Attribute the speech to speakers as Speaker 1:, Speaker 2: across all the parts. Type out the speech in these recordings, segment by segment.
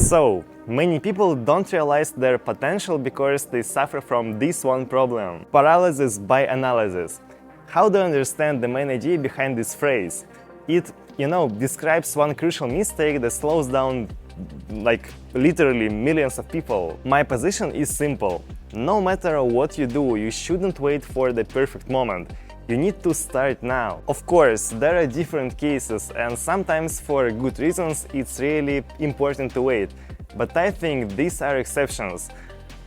Speaker 1: So, many people don't realize their potential because they suffer from this one problem: paralysis by analysis. How do you understand the main idea behind this phrase? It, describes one crucial mistake that slows down literally millions of people. My position is simple. No matter what you do, you shouldn't wait for the perfect moment. You need to start now. Of course, there are different cases, and sometimes for good reasons it's really important to wait. But I think these are exceptions.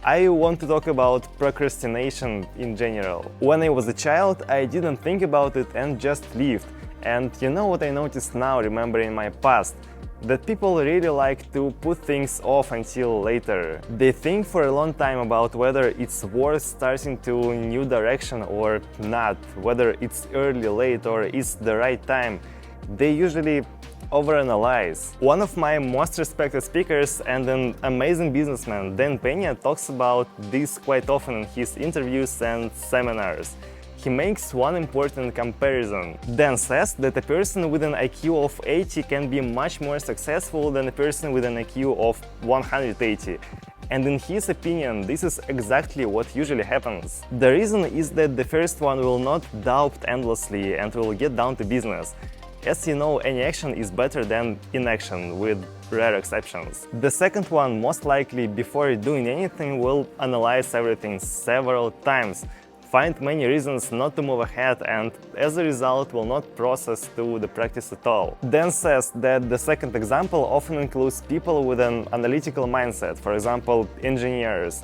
Speaker 1: I want to talk about procrastination in general. When I was a child, I didn't think about it and just lived. And you know what I noticed now, remembering my past? That people really like to put things off until later. They think for a long time about whether it's worth starting to a new direction or not, whether it's early, late, or it's the right time. They usually overanalyze. One of my most respected speakers and an amazing businessman, Dan Pena, talks about this quite often in his interviews and seminars. He makes one important comparison. Dan says that a person with an IQ of 80 can be much more successful than a person with an IQ of 180. And in his opinion, this is exactly what usually happens. The reason is that the first one will not doubt endlessly and will get down to business. As you know, any action is better than inaction, with rare exceptions. The second one, most likely, before doing anything, will analyze everything several times, find many reasons not to move ahead, and as a result will not process to the practice at all. Dan says that the second example often includes people with an analytical mindset, for example, engineers.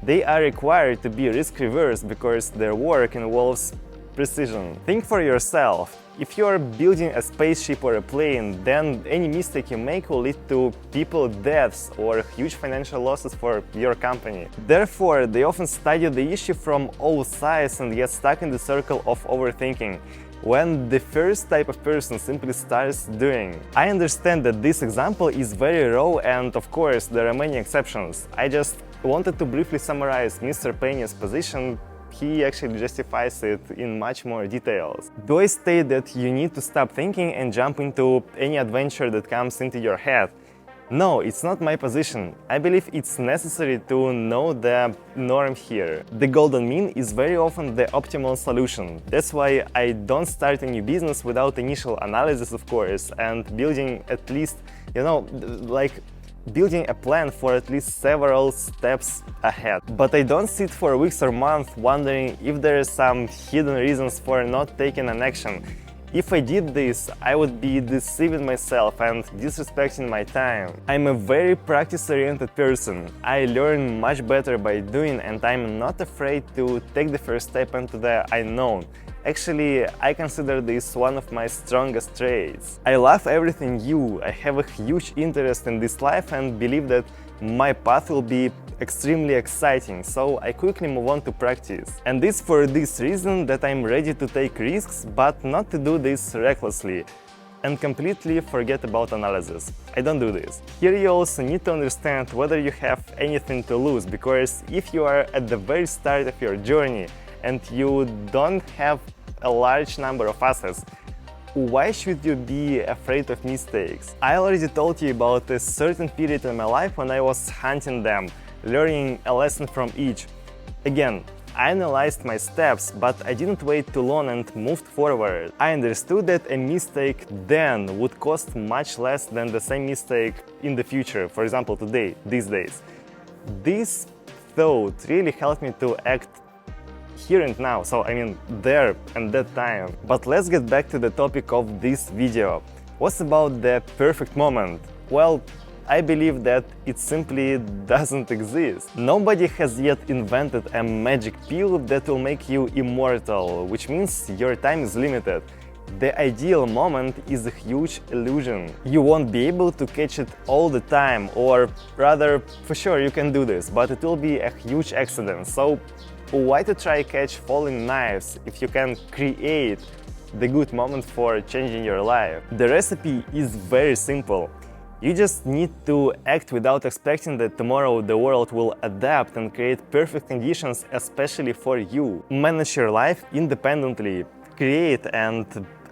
Speaker 1: They are required to be risk-averse because their work involves precision. Think for yourself. If you are building a spaceship or a plane, then any mistake you make will lead to people deaths or huge financial losses for your company. Therefore, they often study the issue from all sides and get stuck in the circle of overthinking, when the first type of person simply starts doing. I understand that this example is very raw, and of course there are many exceptions. I just wanted to briefly summarize Mr. Pena's position. He actually justifies it in much more details. Do I state that you need to stop thinking and jump into any adventure that comes into your head? No, it's not my position. I believe it's necessary to know the norm here. The golden mean is very often the optimal solution. That's why I don't start a new business without initial analysis, of course, and building at least, building a plan for at least several steps ahead. But I don't sit for weeks or months wondering if there are some hidden reasons for not taking an action. If I did this, I would be deceiving myself and disrespecting my time. I'm a very practice-oriented person. I learn much better by doing, and I'm not afraid to take the first step into the unknown. Actually, I consider this one of my strongest traits. I love everything new. I have a huge interest in this life and believe that my path will be extremely exciting, so I quickly move on to practice. And it's for this reason that I'm ready to take risks, but not to do this recklessly and completely forget about analysis. I don't do this. Here you also need to understand whether you have anything to lose, because if you are at the very start of your journey and you don't have a large number of assets, why should you be afraid of mistakes? I already told you about a certain period in my life when I was hunting them, learning a lesson from each. Again, I analyzed my steps, but I didn't wait too long and moved forward. I understood that a mistake then would cost much less than the same mistake in the future, for example today, these days. This thought really helped me to act here and now, so I mean there and that time. But let's get back to the topic of this video. What's about the perfect moment? Well, I believe that it simply doesn't exist. Nobody has yet invented a magic pill that will make you immortal, which means your time is limited. The ideal moment is a huge illusion. You won't be able to catch it all the time, or rather, for sure you can do this, but it will be a huge accident. So why to try catch falling knives if you can create the good moment for changing your life? The recipe is very simple. You just need to act without expecting that tomorrow the world will adapt and create perfect conditions especially for you. Manage your life independently. Create and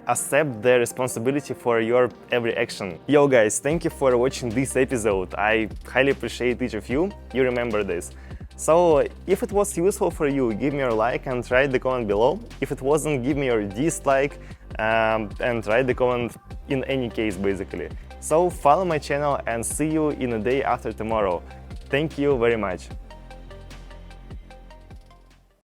Speaker 1: accept the responsibility for your every action. Yo guys, thank you for watching this episode. I highly appreciate each of you. You remember this. So if it was useful for you, give me your like and write the comment below. If it wasn't, give me your dislike and write the comment in any case basically. So follow my channel and see you in a day after tomorrow. Thank you very much.